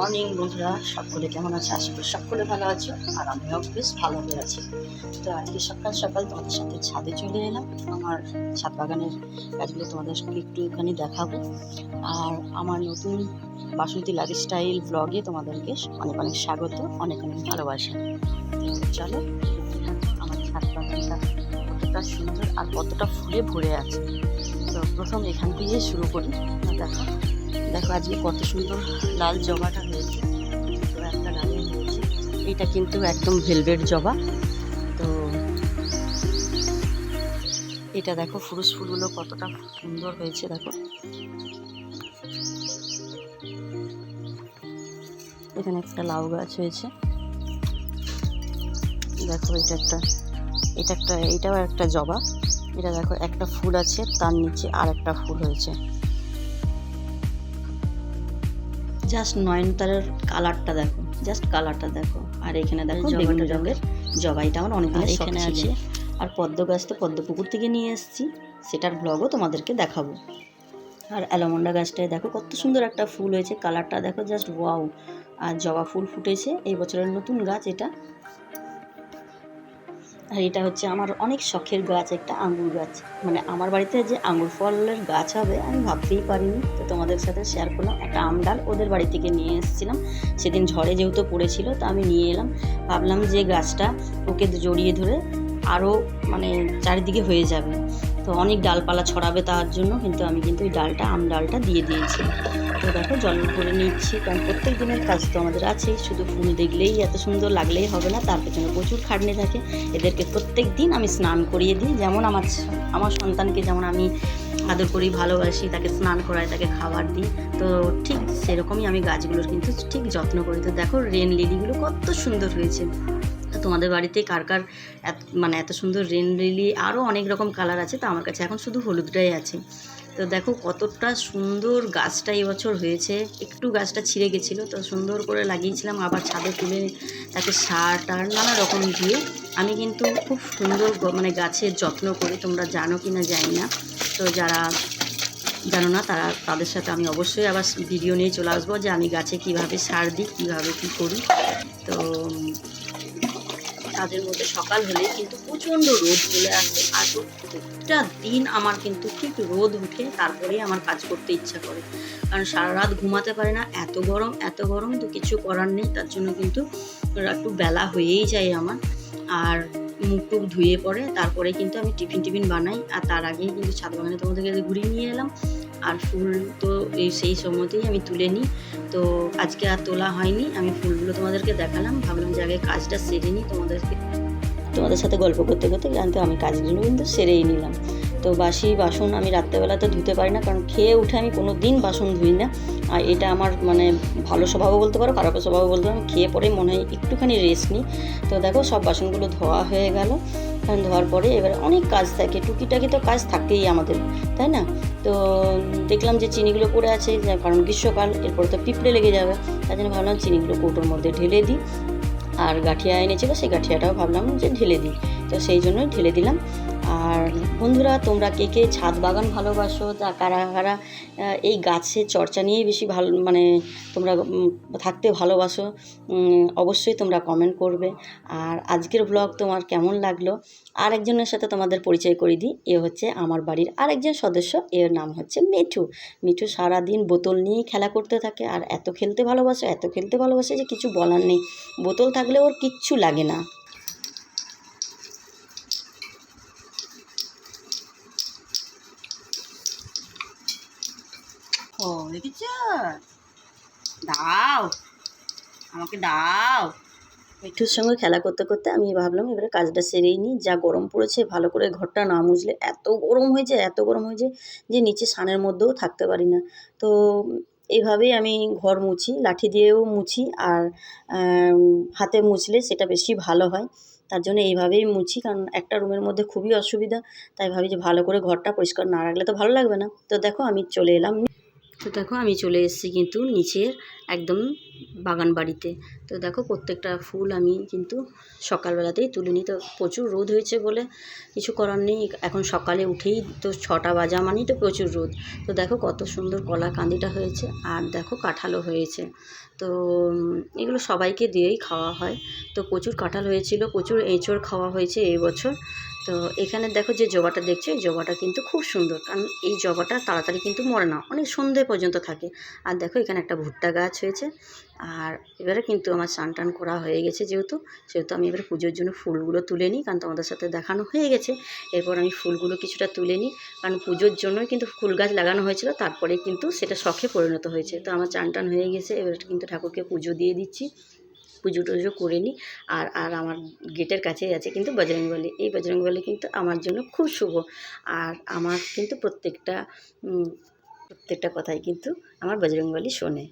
Morning বন্ধুরা, সকলে কেমন আছে? আশা করি সকলে ভালো আছো, আর আমিও বেশ ভালো হয়ে আছি। তো আজকে সকাল সকাল তোমাদের সাথে ছাদে চলে এলাম। আমার ছাদ বাগানের কাজগুলো তোমাদেরকে একটুখানি দেখাবো। আর আমার নতুন বাসন্তী লাইফস্টাইল ব্লগে তোমাদেরকে অনেক অনেক স্বাগত, অনেক অনেক ভালোবাসা। তো চলো দেখতে থাকো আমার ছাদ বাগানটা কতটা সুন্দর আর কতটা ফুলে ভরে আছে। তো প্রথম এখান থেকে শুরু করি। দেখো দেখো আজকে কত সুন্দর লাল জবাটা হয়েছে। তো একটা লাল হয়েছে, এটা কিন্তু একদম ভেলভেট জবা। তো এটা দেখো ফুরুস ফুলগুলো কতটা সুন্দর হয়েছে। দেখো এখানে একটা লাউ গাছ হয়েছে। দেখো এটাও একটা জবা। এটা দেখো একটা ফুল আছে, তার নিচে আর একটা ফুল হয়েছে। জাস্ট নয়নতারার কালারটা দেখো, জাস্ট কালারটা দেখো। আর এখানে দেখো বেগুনি রঙের জবা, এটা আমার অনেক দিন এখানে আছে। আর পদ্ম গাছ তো পদ্মপুকুর থেকে নিয়ে এসেছি, সেটার ব্লগও তোমাদেরকে দেখাবো। আর অ্যালমন্ডা গাছটায় দেখো কত সুন্দর একটা ফুল হয়েছে, কালারটা দেখো জাস্ট ওয়াও। আর জবা ফুল ফুটেছে, এই বছরের নতুন গাছ এটা। আর এটা হচ্ছে আমার অনেক শখের গাছ, একটা আঙ্গুর গাছ। মানে আমার বাড়িতে যে আঙ্গুর ফলের গাছ হবে আমি ভাবতেই পারিনি। তো তোমাদের সাথে শেয়ার করলাম। একটা আম ডাল ওদের বাড়ি থেকে নিয়ে এসেছিলাম, সেদিন ঝড়ে যেহেতু পড়েছিল, তো আমি নিয়ে এলাম। ভাবলাম যে গাছটা ওকে জড়িয়ে ধরে আরও মানে চারিদিকে হয়ে যাবে, তো অনেক ডালপালা ছড়াবে তার জন্য। কিন্তু আমি ওই ডালটা, আম ডালটা দিয়ে দিয়েছি। তো দেখো জল করে নিচ্ছি, কারণ প্রত্যেক দিনের কাজ তো আমাদের আছেই। শুধু ফুল দেখলেই এত সুন্দর লাগলেই হবে না, তার পেছনে প্রচুর খাটনি থাকে। এদেরকে প্রত্যেক দিন আমি স্নান করিয়ে দিই, যেমন আমার সন্তানকে যেমন আমি আদর করি, ভালোবাসি, তাকে স্নান করাই, তাকে খাবার দিই। তো ঠিক সেরকমই আমি গাছগুলোর কিন্তু ঠিক যত্ন করি। তো দেখো রেন লিলিগুলো কত সুন্দর হয়েছে। তোমাদের বাড়িতে কার কার এত সুন্দর রেন লিলি, আরও অনেক রকম কালার আছে, তো আমার কাছে এখন শুধু হলুদটাই আছে। তো দেখো কতটা সুন্দর গাছটা এবছর হয়েছে। একটু গাছটা ছিঁড়ে গেছিলো, তো সুন্দর করে লাগিয়েছিলাম, আবার ছাদে তুলে তাকে সার টার নানা রকম দিয়ে আমি কিন্তু খুব সুন্দর গাছের যত্ন করি। তোমরা জানো কি না জানি না, তো যারা জানো না তাদের সাথে আমি অবশ্যই আবার ভিডিও নিয়ে চলে আসবো, যে আমি গাছে কিভাবে সার দিই, কীভাবে কী করি। তো কাজের মধ্যে সকাল হলেই কিন্তু প্রচণ্ড রোদ চলে আসে, আর প্রত্যেকটা দিন আমার কিন্তু ঠিক রোদ উঠে তারপরেই আমার কাজ করতে ইচ্ছা করে, কারণ সারা রাত ঘুমাতে পারে না, এত গরম। তো কিছু করার নেই, তার জন্য কিন্তু একটু বেলা হয়েই যায় আমার। আর মুখ টুক ধুয়ে পড়ে তারপরে কিন্তু আমি টিফিন বানাই। আর তার আগেই কিন্তু ছাদ বাগানে তোমাদেরকে ঘুরিয়ে নিয়ে এলাম। আর ফুল তো সেই সময়তেই আমি তুলে নিই। তো আজকে আর তোলা হয়নি, আমি ফুলগুলো তোমাদেরকে দেখালাম। ভাবলাম যে আগে কাজটা সেরে নিই, তোমাদের সাথে গল্প করতে করতে জানতে আমি কাজগুলো কিন্তু সেরেই নিলাম। তো বাসি বাসন আমি রাত্রেবেলাতে ধুতে পারি না, কারণ খেয়ে উঠে আমি কোনো দিন বাসন ধুই না। আর এটা আমার ভালো স্বভাবও বলতে পারো, খারাপ স্বভাবও বলতে পারো। খেয়ে পরে মনে হয় একটুখানি রেস্ট নিই। তো দেখো সব বাসনগুলো ধোয়া হয়ে গেল। কারণ ধোয়ার পরে এবারে অনেক কাজ থাকে, টুকিটাকি তো কাজ থাকেই আমাদের, তাই না? তো দেখলাম যে চিনিগুলো পড়ে আছে, কারণ গ্রীষ্মকাল, এরপরে তো পিঁপড়ে লেগে যাবে। তাই জন্য ভাবলাম চিনিগুলো কৌটোর মধ্যে ঢেলে দিই। আর গাঁঠিয়া এনেছিল, সেই গাঁঠিয়াটাও ভাবলাম যে ঢেলে দিই, তো সেই জন্যই ঢেলে দিলাম। আর বন্ধুরা, তোমরা কে কে ছাদ বাগান ভালোবাসো, তা কারা কারা এই গাছের চর্চা নিয়েই বেশি ভালো তোমরা থাকতে ভালোবাসো, অবশ্যই তোমরা কমেন্ট করবে। আর আজকের ব্লগ তোমার কেমন লাগলো? আর একজনের সাথে তোমাদের পরিচয় করে দিই। এ হচ্ছে আমার বাড়ির আরেকজন সদস্য, এর নাম হচ্ছে মিঠু। সারাদিন বোতল নিয়েই খেলা করতে থাকে, আর এত খেলতে ভালোবাসে যে কিছু বলার নেই। বোতল থাকলে ওর কিচ্ছু লাগে না। ও দেখেছ, দাও আমাকে দাও। মিঠুর সঙ্গে খেলা করতে করতে আমি ভাবলাম এবারে কাজটা সেরেই নিই। যা গরম পড়েছে, ভালো করে ঘরটা না মুছলে এত গরম হয়েছে যে নিচে সানের মধ্যেও থাকতে পারি না। তো এইভাবেই আমি ঘর মুছি, লাঠি দিয়েও মুছি, আর হাতে মুছলে সেটা বেশি ভালো হয়। তার জন্য এইভাবেই মুছি, কারণ একটা রুমের মধ্যে খুবই অসুবিধা। তাই ভাবি যে ভালো করে ঘরটা পরিষ্কার না রাখলে তো ভালো লাগবে না। তো দেখো আমি চলে এলাম। তো দেখো আমি চলে এসেছি কিন্তু নিচের একদম বাগান বাড়িতে। তো দেখো প্রত্যেকটা ফুল আমি কিন্তু সকালবেলাতেই তুলে নিই। তো প্রচুর রোদ হয়েছে বলে কিছু করার নেই, এখন সকালে উঠেই তো 6টা বাজা মানেই তো প্রচুর রোদ। তো দেখো কত সুন্দর কলা কাঁদিটা হয়েছে, আর দেখো কাঁঠালও হয়েছে। তো এগুলো সবাইকে দিয়েই খাওয়া হয়। তো প্রচুর কাঁঠাল হয়েছিল, প্রচুর এঁচড় খাওয়া হয়েছে এই বছর। তো এখানে দেখো যে জবাটা দেখছো, এই জবাটা কিন্তু খুব সুন্দর, কারণ এই জবাটা তাড়াতাড়ি কিন্তু মরে না, অনেক সন্ধে পর্যন্ত থাকে। আর দেখো এখানে একটা ভুট্টা গাছ হয়েছে। আর এবারে কিন্তু আমার স্নান টান করা হয়ে গেছে, যেহেতু আমি এবারে পুজোর জন্য ফুলগুলো তুলে নিই, কারণ তোমাদের সাথে দেখানো হয়ে গেছে। এরপর আমি ফুলগুলো কিছুটা তুলে নিই, কারণ পুজোর জন্যই কিন্তু ফুল গাছ লাগানো হয়েছিল, তারপরে কিন্তু সেটা শখে পরিণত হয়েছে। তো আমার চান টান হয়ে গেছে, এবারে কিন্তু ঠাকুরকে পুজো দিয়ে দিচ্ছি, পুজো টুজো করে নিই। আর আর আমার গেটের কাছেই আছে কিন্তু বজরংবলী। এই বজরংবলী কিন্তু আমার জন্য খুব শুভ। আর আমার কিন্তু প্রত্যেকটা কথাই কিন্তু আমার বজরংবলী শোনে।